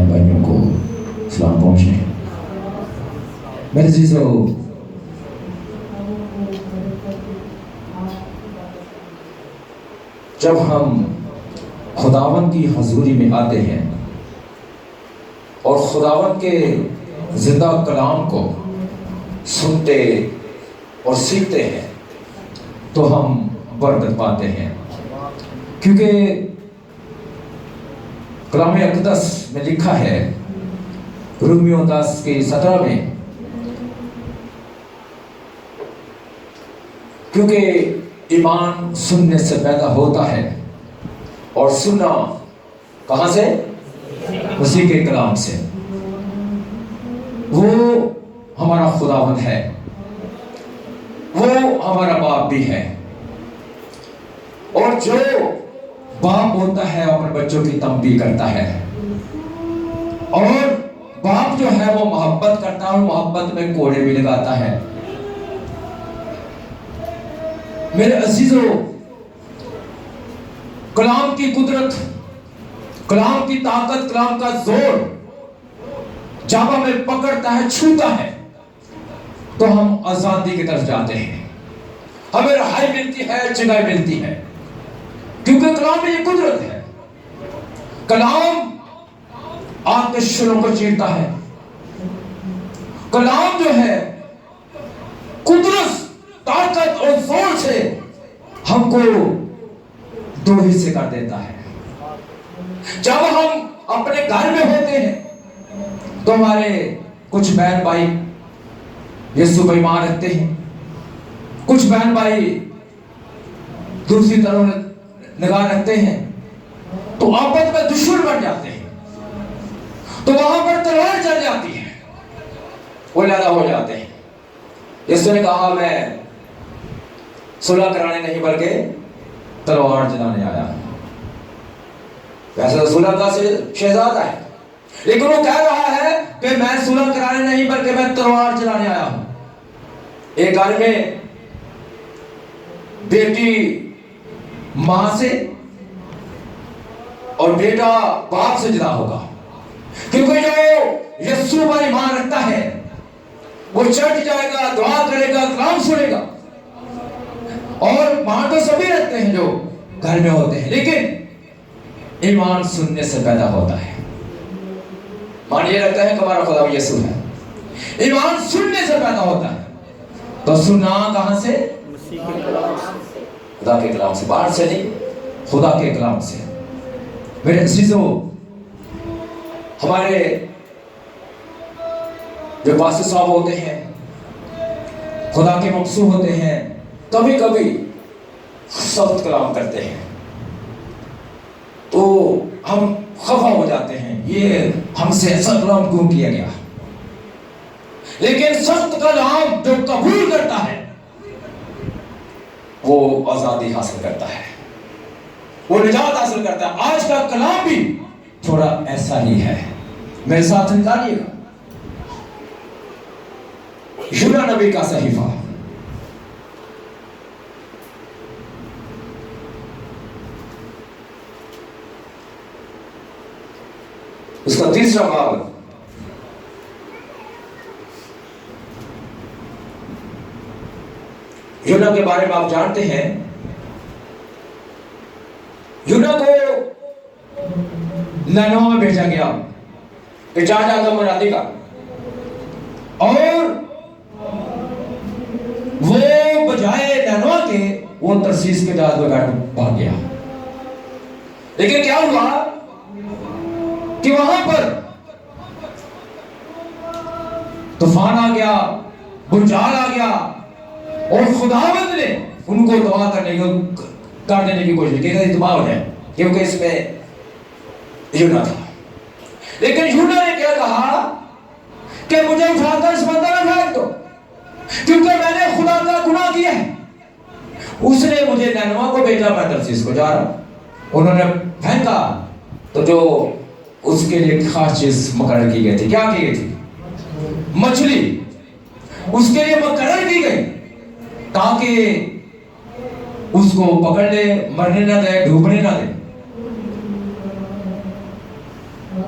بہن بھائیوں کو سلام پہنچے۔ میرے عزیزو، جب ہم خداوند کی حضوری میں آتے ہیں اور خداوند کے زندہ کلام کو سنتے اور سیکھتے ہیں تو ہم برکت پاتے ہیں، کیونکہ کلام اقدس میں لکھا ہے رومیو 10:17 میں، کیونکہ ایمان سننے سے پیدا ہوتا ہے اور سننا کہاں سے؟ مسیح کے کلام سے۔ وہ ہمارا خداوند ہے، وہ ہمارا باپ بھی ہے، اور جو باپ ہوتا ہے اپنے بچوں کی تنبیہ کرتا ہے، اور باپ جو ہے وہ محبت کرتا ہے اور محبت میں کوڑے بھی لگاتا ہے۔ میرے عزیزو، کلام کی قدرت، کلام کی طاقت، کلام کا زور جب ہمیں پکڑتا ہے، چھوتا ہے، تو ہم آزادی کی طرف جاتے ہیں، ہمیں رہائی ملتی ہے، جگہ ملتی ہے، کیونکہ کلام میں یہ قدرت ہے۔ کلام آپ کے شلوں کو چیرتا ہے، کلام جو ہے قدرت، طاقت اور زور سے ہم کو دو حصے کر دیتا ہے۔ جب ہم اپنے گھر میں ہوتے ہیں تو ہمارے کچھ بہن بھائی یسوع پر ایمان رکھتے ہیں، کچھ بہن بھائی دوسری طرف نگاہ رکھتے ہیں، تو آپس میں دشمن بن جاتے ہیں، تو وہاں پر تلوار چل جاتی ہے، وہ لڑا ہو جاتے ہیں۔ یسوع نے کہا میں صلح کرانے نہیں بلکہ تلوار چلانے آیا ہوں۔ ویسے تو صلح کا شہزادہ ہے، لیکن وہ کہہ رہا ہے کہ میں صلح کرانے نہیں بلکہ میں تلوار چلانے آیا ہوں۔ ایک گھر میں بیٹی ماں سے اور بیٹا باپ سے جدا ہوگا، کیونکہ جو یسوع پر ایمان رکھتا ہے وہ چرچ جائے گا، دعا کرے گا، کلام سنے گا، اور وہاں تو سبھی رہتے ہیں جو گھر میں ہوتے ہیں، لیکن ایمان سننے سے پیدا ہوتا ہے۔ مان یہ رکھتا ہے کہ ہمارا خدا یسوع ہے، ایمان سننے سے پیدا ہوتا ہے۔ تو سننا کہاں سے؟ خدا کے کلام سے، باہر سے نہیں، خدا کے کلام سے۔ میرے عزیزو، ہمارے جو پاسٹر صاحب ہوتے ہیں، خدا کے مقصود ہوتے ہیں، کبھی کبھی سخت کلام کرتے ہیں تو ہم خفا ہو جاتے ہیں، یہ ہم سے ایسا کلام کیوں کیا گیا؟ لیکن سخت کلام جو قبول کرتا ہے وہ آزادی حاصل کرتا ہے، وہ نجات حاصل کرتا ہے۔ آج کا کلام بھی تھوڑا ایسا ہی ہے، میرے ساتھ نکالیے گا یونا نبی کا صحیفہ، اس کا 3 باب۔ یونا کے بارے میں آپ جانتے ہیں، یونا کو نینوے میں بھیجا گیا کہ جا کر منادی کا، اور وہ بجائے نینوے کے وہ ترسیس کے جہاز میں بھاگ گیا۔ لیکن کیا ہوا کہ وہاں پر طوفان آ گیا، بھونچال آ گیا، اور خداوند نے ان کو تباہ کر دینے کی کوشش کی کہ تباہ ہو جائے، کیونکہ اس میں یونا تھا۔ لیکن یونا نے کیا کہا کہ مجھے اٹھا کر سمندر میں پھینک دو، کیونکہ میں نے خدا کا گناہ کیا ہے۔ اس نے مجھے نینوے کو بھیجا، میں ترسیس کو جا رہا ہوں۔ انہوں نے پھینکا تو جو اس کے لیے خاص چیز مقرر کی گئی تھی، کیا کی گئی تھی؟ مچھلی اس کے لیے مقرر کی گئی تاکہ اس کو پکڑ لے، مرنے نہ دے، ڈوبنے نہ دے۔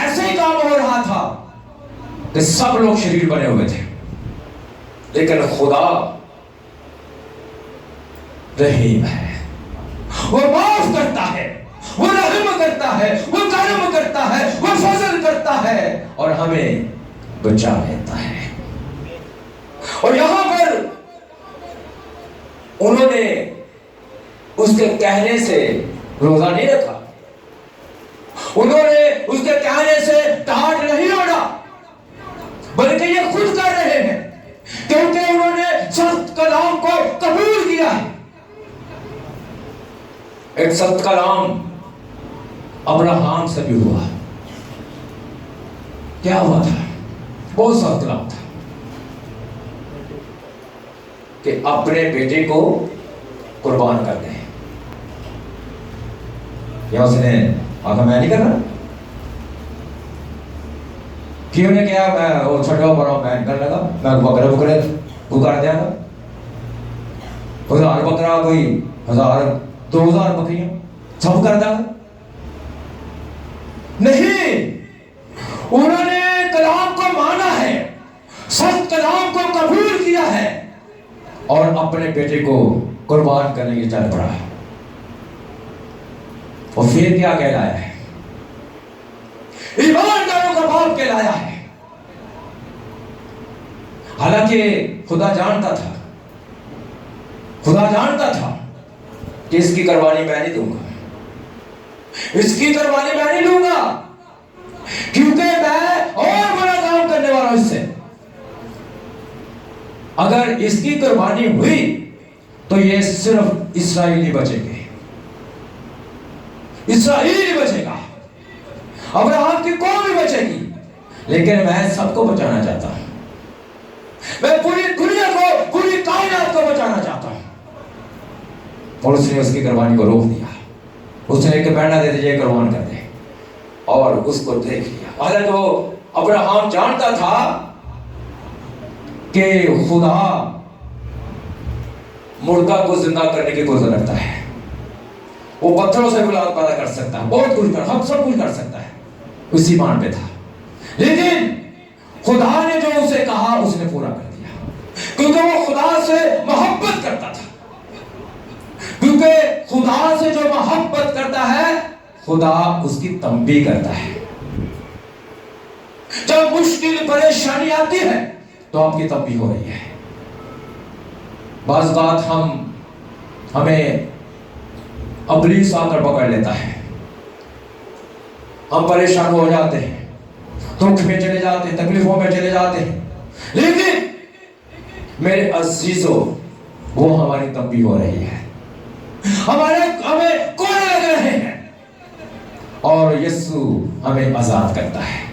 ایسے ہی کام ہو رہا تھا کہ سب لوگ شریر بنے ہوئے تھے، لیکن خدا رحیم ہے، وہ معاف کرتا ہے، وہ رحم کرتا ہے، وہ کرم کرتا ہے، وہ فضل کرتا ہے اور ہمیں بچا لیتا ہے۔ اور یہاں پر انہوں نے اس کے کہنے سے روزہ نہیں رکھا، انہوں نے اس کے کہنے سے ڈانٹ نہیں اوڑا، بلکہ یہ خود کر رہے ہیں کیونکہ انہوں نے سخت کلام کو قبول کیا ہے۔ ایک سخت کلام ابراہیم سے بھی ہوا۔ کیا ہوا تھا؟ بہت سخت کلام تھا کہ اپنے بیٹے کو قربان کر دیں۔ یا اس نے آگا میں نہیں کرنا، کیوں نے کیا؟ میں وہ چھٹا پڑا، میں کر لگا، میں بکرا بکرے وہ کر دیا گا، 1000 بکرا، کوئی 1000 2000 بکریاں سب کر دیا گا؟ نہیں، انہوں نے کلام کو مانا ہے، سخت کلام کو قبول کیا ہے اور اپنے بیٹے کو قربان کرنے کے لیے چل پڑا ہے۔ اور پھر کیا کہلایا ہے؟ ایمانداروں کا باپ کہلایا ہے۔ حالانکہ خدا جانتا تھا، خدا جانتا تھا کہ اس کی قربانی میں نہیں دوں گا، اس کی قربانی میں نہیں لوں گا، کیونکہ میں اور بڑا کام کرنے والا ہوں اس سے۔ اگر اس کی قربانی ہوئی تو یہ صرف اسرائیلی بچے گے، اسرائیلی بچے گا، ابراہیم کی قوم بھی بچے گی، لیکن میں سب کو بچانا چاہتا ہوں، میں پوری دنیا کو، پوری کائنات کو بچانا چاہتا ہوں۔ اور اس نے اس کی قربانی کو روک دیا، اس نے ایک مینڈا دے دیجئے قربان کر دے، اور اس کو دیکھ لیا۔ حالانکہ وہ ابراہیم جانتا تھا کہ خدا مردہ کو زندہ کرنے کی قدرت رکھتا ہے، وہ پتھروں سے اولاد پیدا کر سکتا ہے، بہت کچھ کر، ہم سب کچھ کر سکتا ہے، اسی ایمان پہ تھا۔ لیکن خدا نے جو اسے کہا اس نے پورا کر دیا، کیونکہ وہ خدا سے محبت کرتا تھا، کیونکہ خدا سے جو محبت کرتا ہے خدا اس کی تنبیہ کرتا ہے۔ جب مشکل پریشانی آتی ہے تو آپ کی تنبیہ ہو رہی ہے۔ بعض بات ہمیں ابلیس آ کر پکڑ لیتا ہے، ہم پریشان ہو جاتے ہیں، دکھ میں چلے جاتے ہیں، تکلیفوں میں چلے جاتے ہیں، لیکن میرے عزیزوں وہ ہماری تنبیہ ہو رہی ہے، ہمیں کوڑے لگ رہے ہیں، اور یسوع ہمیں آزاد کرتا ہے،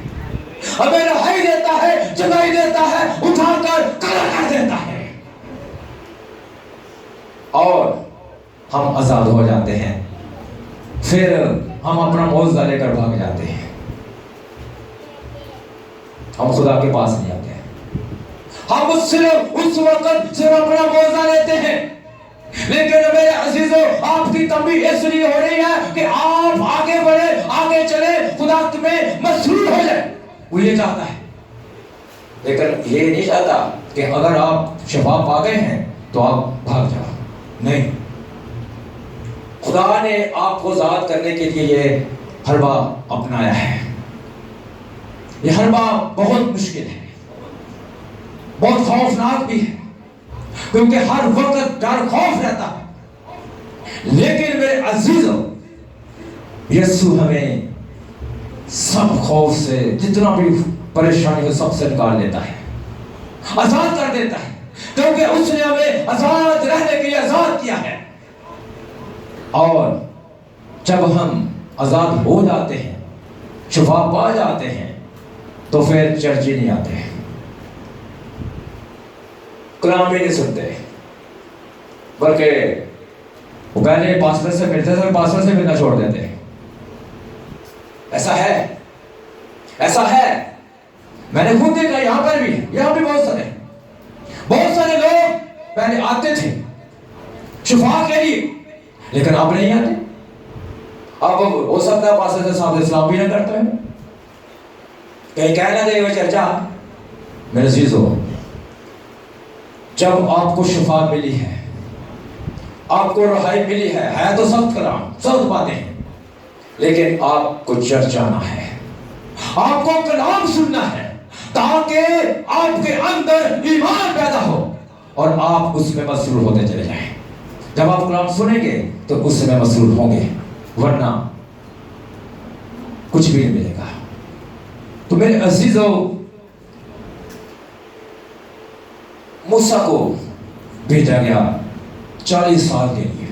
ہمیں رہائی دیتا ہے، جگائی دیتا ہے، اٹھا کر کھڑا کر دیتا ہے، اور ہم آزاد ہو جاتے ہیں۔ پھر ہم اپنا موضوع لے کر بھاگ جاتے ہیں، ہم خدا کے پاس نہیں آتے ہیں، ہم اس وقت صرف اپنا موضوع لیتے ہیں۔ لیکن میرے عزیزوں آپ کی تنبیہ اس لیے ہو رہی ہے کہ آپ آگے بڑھے، آگے چلے، خدا میں مسرور ہو جائے، وہ یہ چاہتا ہے۔ لیکن یہ نہیں چاہتا کہ اگر آپ شفا پا گئے ہیں تو آپ بھاگ جاؤ، نہیں، خدا نے آپ کو آزاد کرنے کے لیے یہ حربہ اپنایا ہے۔ یہ حربہ بہت مشکل ہے، بہت خوفناک بھی ہے، کیونکہ ہر وقت ڈر خوف رہتا ہے، لیکن میرے عزیزوں یسوع ہمیں سب خوف سے، جتنا بھی پریشانی ہو سب سے نکال لیتا ہے، آزاد کر دیتا ہے، کیونکہ اس نے ہمیں آزاد رہنے کے لیے آزاد کیا ہے۔ اور جب ہم آزاد ہو جاتے ہیں، شفا پا جاتے ہیں، تو پھر چرچ ہی نہیں آتے، کلام ہی نہیں سنتے، بلکہ وہ پہلے پاسٹر سے ملتے تھے، پاسٹر سے ملنا چھوڑ دیتے۔ ایسا ہے، ایسا ہے، میں نے خود دیکھا، یہاں پر بھی، یہاں بھی بہت سارے لوگ پہلے آتے تھے شفا کے لیے، لیکن اب نہیں آتے۔ اب ہو سکتا ہے پاسٹر سے صاحب اسلام بھی نہ کرتے ہیں، کہیں کہنا دے وہ چرچا میرے عزیزو، جب آپ کو شفا ملی ہے، آپ کو رہائی ملی ہے تو سخت کلام، سخت باتیں ہیں، لیکن آپ کو چرچانا ہے، آپ کو کلام سننا ہے تاکہ آپ کے اندر ایمان پیدا ہو اور آپ اس میں مسرور ہوتے چلے جائیں۔ جب آپ کلام سنیں گے تو اس میں مسرور ہوں گے، ورنہ کچھ بھی نہیں ملے گا۔ تو میرے عزیزو، موسیٰ کو بھیجا گیا 40 سال کے لیے،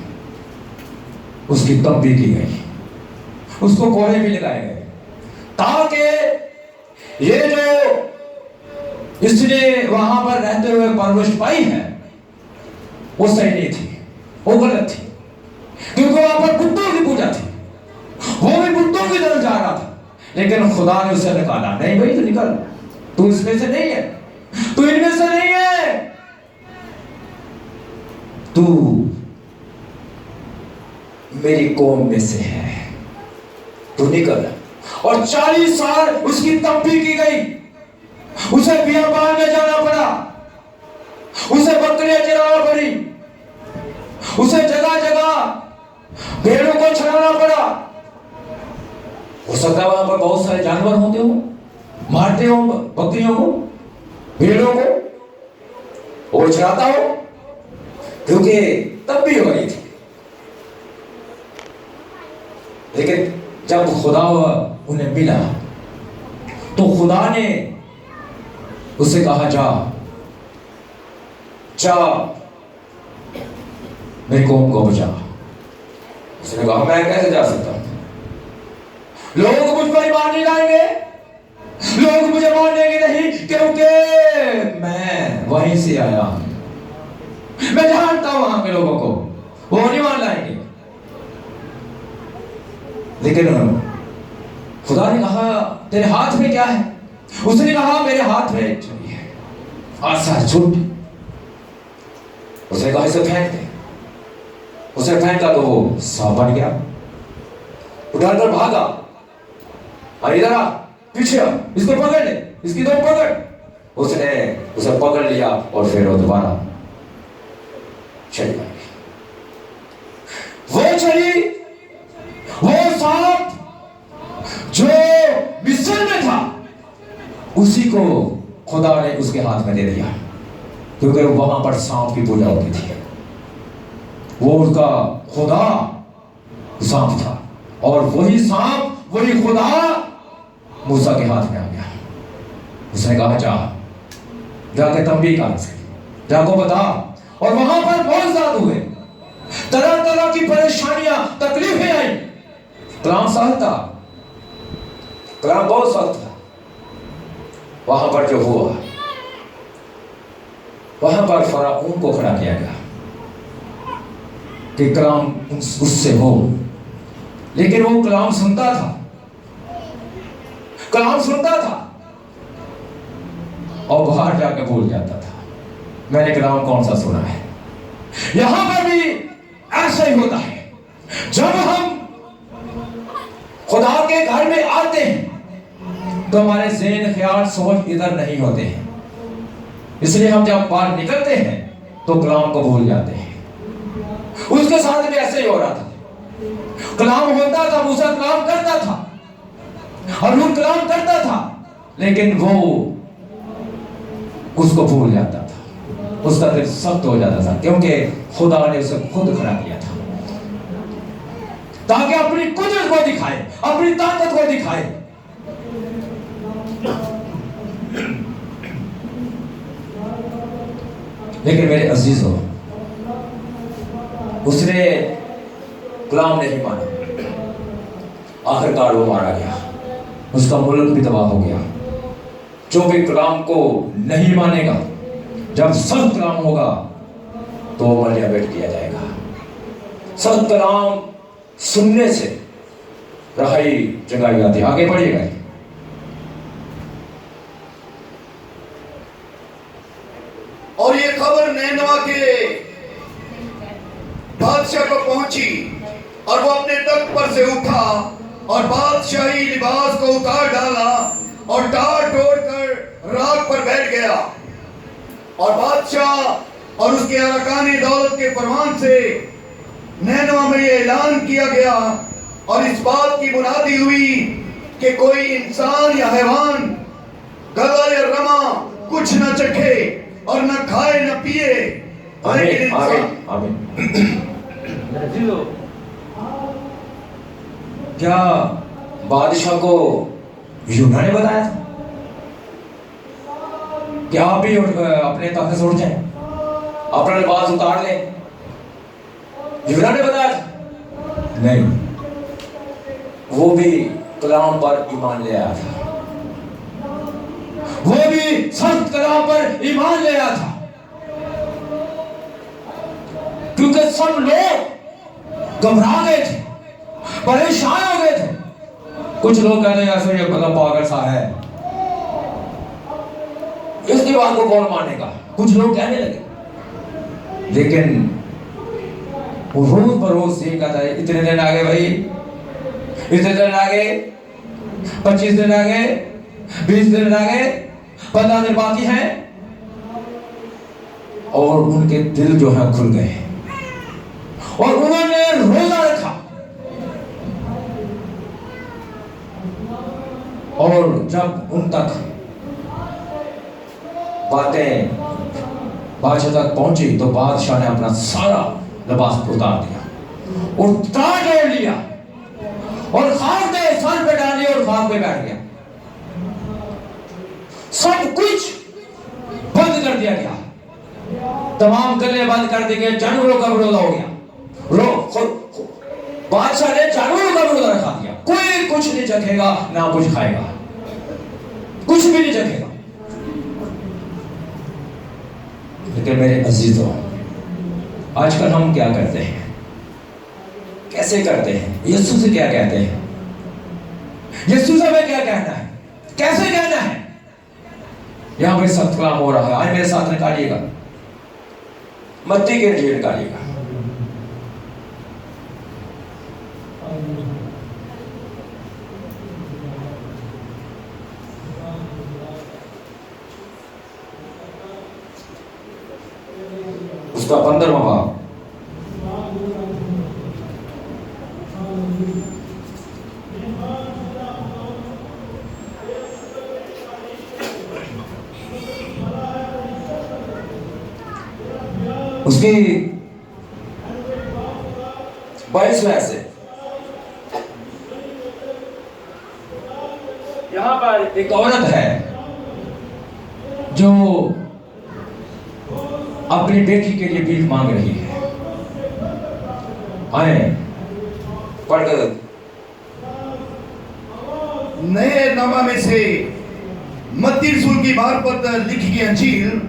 اس کی تنبیہ کی گئی، اس کو کوڑے بھی لگائے گئے تاکہ یہ جو اس نے وہاں پر رہتے ہوئے پرورش پائی ہے وہ صحیح نہیں تھی، وہ غلط تھی، کیونکہ وہاں پر بتوں کی پوجا تھی، وہ بھی بتوں کی طرف جا رہا تھا، لیکن خدا نے اسے نکالا، نہیں بھائی تو نکل، تو اس میں سے نہیں ہے، تو ان میں سے نہیں ہے، تو میری قوم میں سے ہے، تو نکل۔ اور 40 سال اس کی تنبیہ کی گئی، اسے بیابان میں جانا پڑا، اسے بکریاں چرانا پڑی، اسے جگہ جگہ بھیڑوں کو چھڑانا پڑا۔ ہو سکتا ہے وہاں پر بہت سارے جانور ہوتے ہوں، مارتے ہوں بکریوں کو، بھیڑوں کو، وہ چھڑاتا ہو، کیونکہ تب بھی ہو رہی تھی۔ لیکن جب خدا انہیں ملا تو خدا نے اسے کہا جا میری قوم کو بچا۔ اس نے کہا میں کیسے جا سکتا ہوں، لوگ مجھ پر ایمان نہیں لائیں گے، لوگ مجھے مانیں گے نہیں، کیونکہ میں وہیں سے آیا ہوں، میں جانتا ہوں وہاں کے لوگوں کو، وہ نہیں مان لائیں گے۔ لیکن خدا نے کہا تیرے ہاتھ میں کیا ہے؟ اس نے کہا میرے ہاتھ میں ایک چھری ہے، آسا چھوٹ۔ اس نے کہا اسے پھینک دے، اسے پھینکا تو وہ سانپ بن گیا، اٹھا کر بھاگا، ادھر آ، پیچھے آ، اس کو پکڑ لے، اس کی دو پکڑ۔ اس نے اسے پکڑ لیا اور پھر وہ دوبارہ چھری بن گئی۔ وہ چھری، وہ سانپ جو مصر میں تھا، اسی کو خدا نے اس کے ہاتھ میں دے دیا، کیونکہ وہاں پر سانپ کی پوجا ہوتی تھی، وہ اس کا خدا سانپ تھا، اور وہی سانپ، وہی خدا موسیٰ کے ہاتھ میں آ گیا۔ اس نے کہا جا کے تنبیہ کر، جا کو بتا۔ اور وہاں پر بہت زیادہ ہوئے، طرح طرح کی پریشانیاں، تکلیفیں آئیں، کلام سخت تھا، کلام بہت سخت تھا۔ وہاں پر جو ہوا، وہاں پر فرعون کو کھڑا کیا گیا کہ کلام اس سے ہو، لیکن وہ کلام سنتا تھا، کلام سنتا تھا اور باہر جا کے بھول جاتا تھا میں نے کلام کون سا سنا ہے۔ یہاں پر بھی ایسا ہی ہوتا ہے، جب ہم خدا کے گھر میں آتے ہیں تو ہمارے ذہن، خیال، سوچ ادھر نہیں ہوتے ہیں، اس لیے ہم جب باہر نکلتے ہیں تو کلام کو بھول جاتے ہیں۔ اس کے ساتھ بھی ایسے ہی ہو رہا تھا، کلام ہوتا تھا، موسیٰ کلام کرتا تھا، ہارون کلام کرتا تھا، لیکن وہ اس کو بھول جاتا تھا، اس کا دل سخت ہو جاتا تھا، کیونکہ خدا نے اسے خود کھڑا کیا تھا تاکہ اپنی قدرت کو دکھائے، اپنی طاقت کو دکھائے۔ لیکن میرے عزیزو، اس نے کلام نہیں مانا، آخرکار وہ مارا گیا، اس کا ملک بھی تباہ ہو گیا۔ جو بھی کلام کو نہیں مانے گا، جب سخت کلام ہوگا تو وہ ملیا بیٹ کیا جائے گا۔ سخت کلام سننے سے رہائی جگائی جاتی ہے۔ آگے پڑھیے گا۔ اور یہ خبر نینوا کے بادشاہ کو پہنچی، اور وہ اپنے تخت پر سے اٹھا اور بادشاہی لباس کو اتار ڈالا اور ٹار ٹوڑ کر راک پر بیٹھ گیا. اور بادشاہ اور اس کے ارکان دولت کے فرمان سے نینوا میں یہ اعلان کیا گیا اور اس بات کی منادی ہوئی کہ کوئی انسان یا حیوان گلا یا رما کچھ نہ چکھے اور نہ کھائے نہ پیے. آمین آمین. کیا بادشاہ کو یونا نے بتایا تھا کہ آپ بھی اپنے تخت سے اٹھ جائیں, اپنا لباس اتار لیں؟ یونا نے بتایا تھا؟ نہیں, وہ بھی کلام پر ایمان لے آیا تھا, وہ بھی سخت کلام پر ایمان لے آیا تھا. کیونکہ سب لوگ گھبرا گئے تھے, پریشان ہو گئے تھے. کچھ لوگ کہتے ہیں ایسے یہ مطلب پاگل سا ہے, اس کی بات کو کون مانے گا, کچھ لوگ کہنے لگے. لیکن وہ روز بروز یہ کہتا ہے اتنے دن آگے بھائی, اتنے دن آگے, 25 دن آگے, 20 دن آگے, 15 دن باقی ہیں. اور ان کے دل جو ہے کھل گئے اور انہوں نے روزہ رکھا. اور جب ان تک باتیں بادشاہ تک پہنچی تو بادشاہ نے اپنا سارا لباس اتار دیا اور تاج اوڑھ لیا اور خاک پہ سر پہ ڈال لیا اور خاک پہ بیٹھ گیا. سب کچھ بند کر دیا گیا, تمام گلے بند کر دیے گئے. جانوروں کا روزہ ہو گیا. بادشاہ نے جانوروں کا روزہ رکھا دیا. کوئی کچھ نہیں چکھے گا نہ کچھ کھائے گا, کچھ بھی نہیں چکھے گا. لیکن میرے عزیزوں, آج کل ہم کیا کرتے ہیں, کیسے کرتے ہیں, یسوع سے کیا کہتے ہیں, یسوع سے ہمیں کیا کہنا ہے, کیسے کہنا ہے. یہاں پہ سخت کلام ہو رہا ہے. آج میرے ساتھ نکالیے گا متی کی انجیل نکالیے گا. اس کا 15واں باب. اس کی 22ویں سے یہاں پر ایک عورت ہے جو اپنی بیٹی کے لیے بھیک مانگ رہی ہے. آئیں پڑھ کر. نئے نامہ میں سے متی رسول کی معرفت لکھی گئی انجیل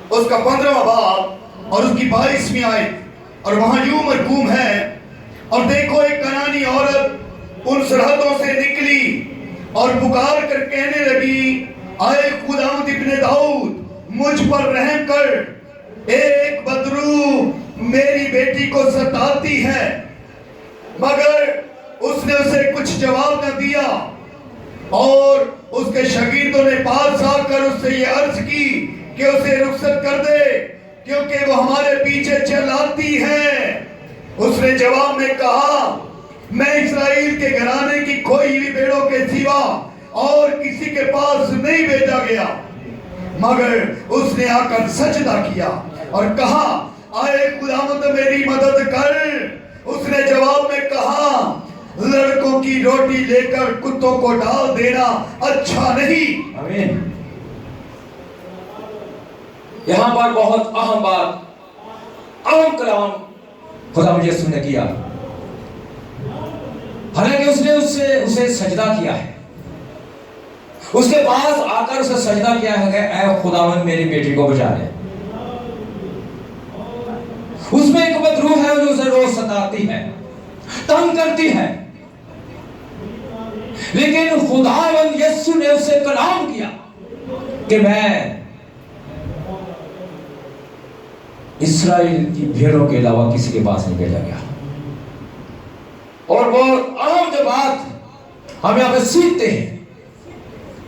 اس کا 15واں باب اور اس کی 22ویں آیت. اور وہاں یوں مرقوم ہے, اور دیکھو ایک کنانی عورت ان سرحدوں سے نکلی اور پکار کر کہنے لگی, آئے خداوند ابن داؤد مجھ پر رحم کر, ایک بدرو میری بیٹی کو ستاتی ہے. مگر اس نے اسے کچھ جواب نہ دیا, اور اس کے شاگردوں نے پاس آ کر اس سے یہ عرض کی کہ اسے رخصت کر دے, کیونکہ وہ ہمارے پیچھے چلاتی ہے. اس نے جواب میں کہا, میں اسرائیل کے گھرانے کی کھوئی ہوئی بھیڑوں کے سوا اور کسی کے پاس نہیں بھیجا گیا. مگر اس نے آ کر سجدہ کیا اور کہا, آئے خداوند میری مدد کر. اس نے جواب میں کہا, لڑکوں کی روٹی لے کر کتوں کو ڈال دینا اچھا نہیں. آمین. یہاں پر بہت اہم بات, اہم کلام خدا یسوع نے کیا. حالانکہ اس نے اسے سجدہ کیا ہے, اس کے پاس آ کر اسے سجدہ کیا ہے کہ اے خداوند میری بیٹی کو بچا لے. اس میں ایک بدروح ہے جو اسے روز ستاتی ہے, تنگ کرتی ہے. لیکن خداوند یسوع نے اسے کلام کیا کہ میں اسرائیل کی بھیڑوں کے علاوہ کسی کے پاس نہیں بھیجا گیا. اور بہت اہم جو بات ہم یہاں پہ سیکھتے ہیں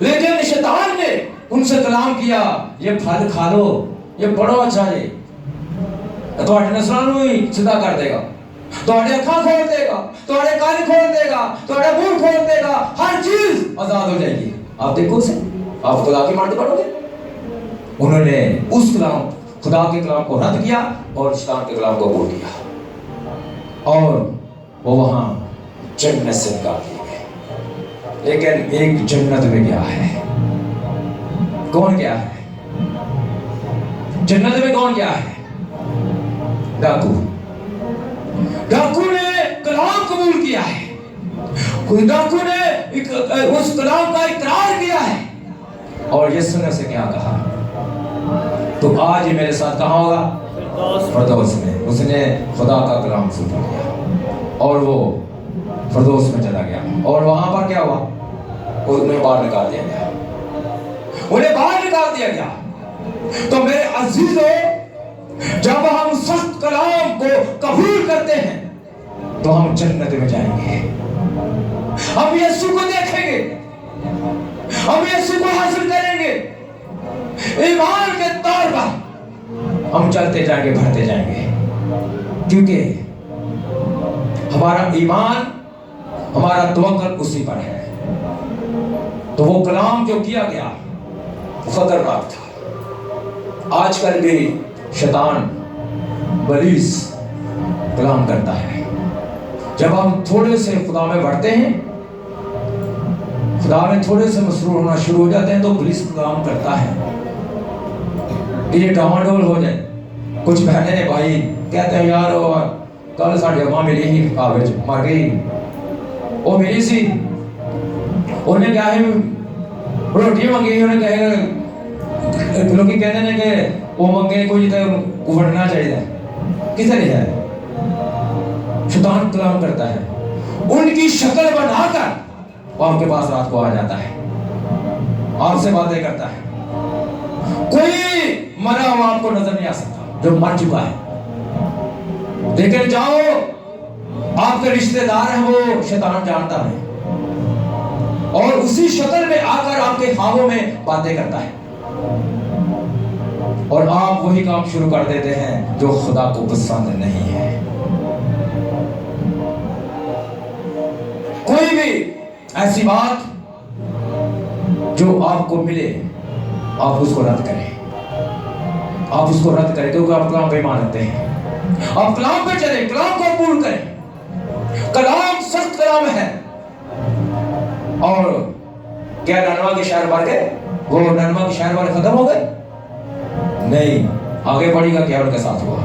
لیکن شیطان نے ان سے کلام کیا یہ پھل کھا لو یہ بڑا اچھا ہے تواڈے نسلاں نوں ہی سیدھا کر دے گا تواڈے اکھاں کھول دے گا تواڈے کان کھول دے گا تواڈا منہ کھول دے گا ہر چیز آزاد ہو جائے گی آپ دیکھو اسے آپ خدا کی مانتے پڑھو گے انہوں نے اس کلام خدا کے کلام کو رد کیا اور شیطان کے کلام کو قبول کیا اور وہ وہاں جنت سے نکال دیے گئے لیکن ایک جنت میں گیا ہے کون گیا ہے جنت میں کون گیا ہے ڈاکو ڈاکو نے کلام قبول کیا ہے ڈاکو نے اس کلام کا اقرار کیا ہے اور یسوع نے اسے کیا کہا تو آج ہی میرے ساتھ کہاں ہوگا فردوس میں اس نے خدا کا کلام سن لیا اور وہ فردوس میں چلا گیا اور وہاں پر کیا ہوا انہیں باہر نکال دیا گیا انہیں باہر نکال دیا گیا تو میرے عزیزوں جب ہم سخت کلام کو قبول کرتے ہیں تو ہم جنت میں جائیں گے ہم یسوع کو دیکھیں گے ہم یسوع کو حاصل کریں گے ایمان کے طور پر ہم چلتے جائیں گے بڑھتے جائیں گے کیونکہ ہمارا ایمان ہمارا توکل اسی پر ہے تو وہ کلام جو کیا گیا خطرناک تھا آج کل بھی شیطان ابلیس کلام کرتا ہے جب ہم تھوڑے سے خدا میں بڑھتے ہیں خدا میں تھوڑے سے مسرور ہونا شروع ہو جاتے ہیں تو ابلیس کلام کرتا ہے کہ یہ ڈاواڈول ہو جائے کچھ بہنیں نے بھائی کہتے ہیں یار کل ساڈی اماں ملی ہی آوے مر گئی وہ ملی سی انہیں کیا ہے روٹی منگی انہیں کہے لوگ کہتے ہیں کہ وہ منگے کوئی تے وڑنا چاہیے کسے نہیں ہے شیطان کلام کرتا ہے ان کی شکل بنا کر وہ آپ کے پاس رات کو آ جاتا ہے آپ سے باتیں کرتا ہے کوئی مرا ہوا آپ کو نظر نہیں آ سکتا جو مر چکا ہے لیکن جاؤ آپ کے رشتہ دار ہیں وہ شیطان جانتا ہے اور اسی شکل میں آ کر آپ کے خوابوں میں باتیں کرتا ہے اور آپ وہی کام شروع کر دیتے ہیں جو خدا کو پسند نہیں ہے کوئی بھی ایسی بات جو آپ کو ملے آپ اس کو رد کریں آپ اس کو رد کریں کیونکہ آپ کلام پہ ایمان رکھتے ہیں آپ کلام پہ چلیں کلام کو قبول کریں کلام سخت کلام ہے اور کیا نینوا کے شہر بھر گئے وہ نینوا کے شہر والے ختم ہو گئے نہیں آگے بڑھی گا کیا ان کے ساتھ ہوا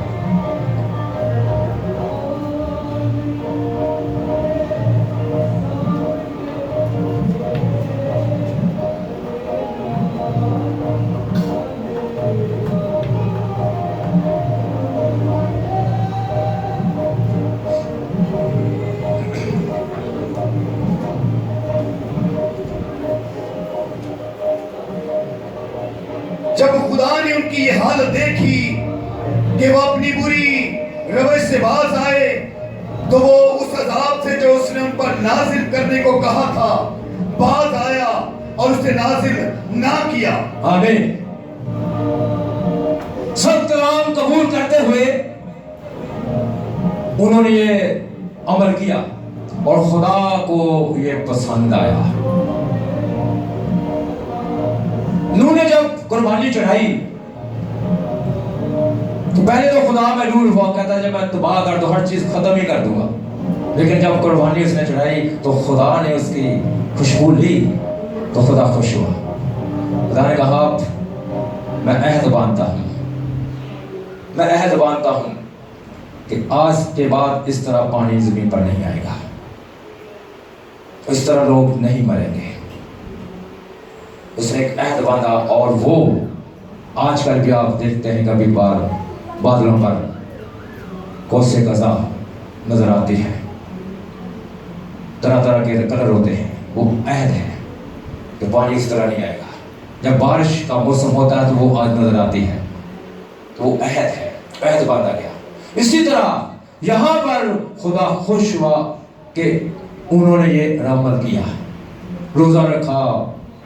جب خدا نے ان کی یہ حالت دیکھی کہ وہ اپنی بری روش سے باز آئے تو وہ اس عذاب سے جو اس نے ان پر نازل کرنے کو کہا تھا باز آیا اور اس نے نازل نہ کیا آمین سب کلام قبول کرتے ہوئے انہوں نے یہ عمل کیا اور خدا کو یہ پسند آیا نوح نے جب قربانی چڑھائی تو پہلے تو خدا ملول ہوا کہتا جب میں تباہ کر دوں ہر چیز ختم ہی کر دوں گا لیکن جب قربانی اس نے چڑھائی تو خدا نے اس کی خوشبو لی تو خدا خوش ہوا خدا نے کہا میں عہد باندھتا ہوں کہ آج کے بعد اس طرح پانی زمین پر نہیں آئے گا اس طرح لوگ نہیں مریں گے اس نے ایک عہد باندھا اور وہ آج کل بھی آپ دیکھتے ہیں کبھی بار بادلوں پر کوسے قضا نظر آتی ہے طرح طرح کے کلر ہوتے ہیں وہ عہد ہے کہ پانی اس طرح نہیں آئے گا جب بارش کا موسم ہوتا ہے تو وہ آج نظر آتی ہے تو وہ عہد ہے عہد باندھا گیا اسی طرح یہاں پر خدا خوش ہوا کہ انہوں نے یہ عمل کیا روزہ رکھا